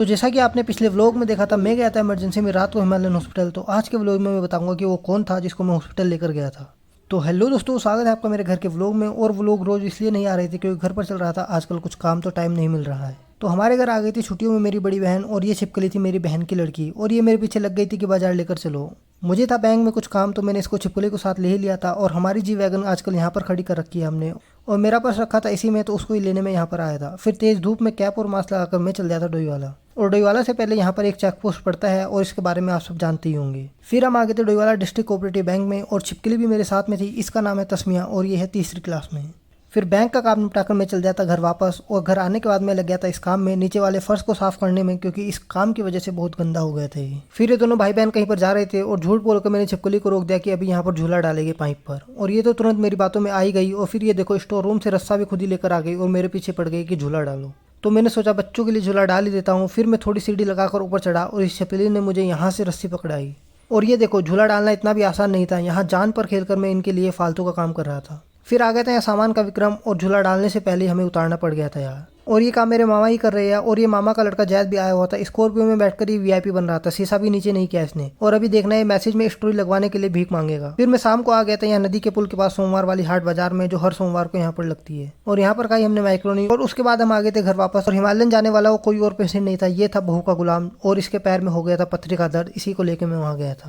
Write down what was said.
तो जैसा कि आपने पिछले व्लॉग में देखा था, मैं गया था इमरजेंसी में रात को हिमालयन हॉस्पिटल। तो आज के व्लॉग में मैं बताऊंगा कि वो कौन था जिसको मैं हॉस्पिटल लेकर गया था। तो हेलो दोस्तों, स्वागत है आपका मेरे घर के व्लॉग में। और व्लॉग रोज इसलिए नहीं आ रहे थे क्योंकि घर पर चल रहा था आजकल कुछ काम, तो टाइम नहीं मिल रहा है। तो हमारे घर आ गई थी छुट्टियों में मेरी बड़ी बहन, और ये छिपकली थी मेरी बहन की लड़की, और ये मेरे पीछे लग गई थी कि बाजार लेकर चलो। मुझे था बैंक में कुछ काम, तो मैंने इसको छिपकली को साथ ले ही लिया था। और हमारी जी वैगन आजकल यहाँ पर खड़ी कर रखी है हमने, और मेरा पर्स रखा था इसी में, तो उसको ही लेने में यहाँ पर आया था। फिर तेज धूप में कैप और मास्क लगाकर मैं चल गया था डोईवाला। और डोईवाला से पहले यहाँ पर एक चेक पोस्ट पड़ता है, और इसके बारे में आप सब जानते ही होंगे। फिर हम आ गए थे डोईवाला डिस्ट्रिक्ट कोऑपरेटिव बैंक में, और छिपकली भी मेरे साथ में थी। इसका नाम है तस्मिया, और ये है तीसरी क्लास में। फिर बैंक का काम निपटाकर मैं चल जाता घर वापस, और घर आने के बाद मैं लग गया था इस काम में, नीचे वाले फर्श को साफ करने में, क्योंकि इस काम की वजह से बहुत गंदा हो गए थे। फिर ये दोनों भाई बहन कहीं पर जा रहे थे, और झूठ बोलकर मैंने छिपकली को रोक दिया कि अभी यहाँ पर झूला डालेंगे पाइप पर। और ये तो तुरंत मेरी बातों में आई गई, और फिर ये देखो स्टोर रूम से रस्सा भी खुद ही लेकर आ गई और मेरे पीछे पड़ गई कि झूला डालो। तो मैंने सोचा बच्चों के लिए झूला डाल ही देता हूँ। फिर मैं थोड़ी सीढ़ी लगाकर ऊपर चढ़ा, और इस छिपकली ने मुझे यहाँ से रस्सी पकड़ाई। और ये देखो, झूला डालना इतना भी आसान नहीं था। यहाँ जान पर खेलकर मैं इनके लिए फालतू का काम कर रहा था। फिर आ गया था यहाँ सामान का विक्रम, और झूला डालने से पहले हमें उतारना पड़ गया था यार। और ये काम मेरे मामा ही कर रहे हैं। और ये मामा का लड़का जैद भी आया हुआ था। स्कॉर्पियो में बैठकर ये वीआईपी बन रहा था, शीशा भी नीचे नहीं किया इसने। और अभी देखना है मैसेज में स्टोरी लगवाने के लिए भीख मांगेगा। फिर मैं शाम को आ गया था यहाँ नदी के पुल के पास सोमवार वाली हाट बाजार में, जो हर सोमवार को यहाँ पर लगती है। और यहाँ पर खाई हमने मैक्रोनी, और उसके बाद हम आ गए थे घर वापस। और हिमालयन जाने वाला वो कोई और पेशेंट नहीं था, ये था बहू का गुलाम। और इसके पैर में हो गया था पथरी का दर्द, इसी को लेकर मैं वहाँ गया था।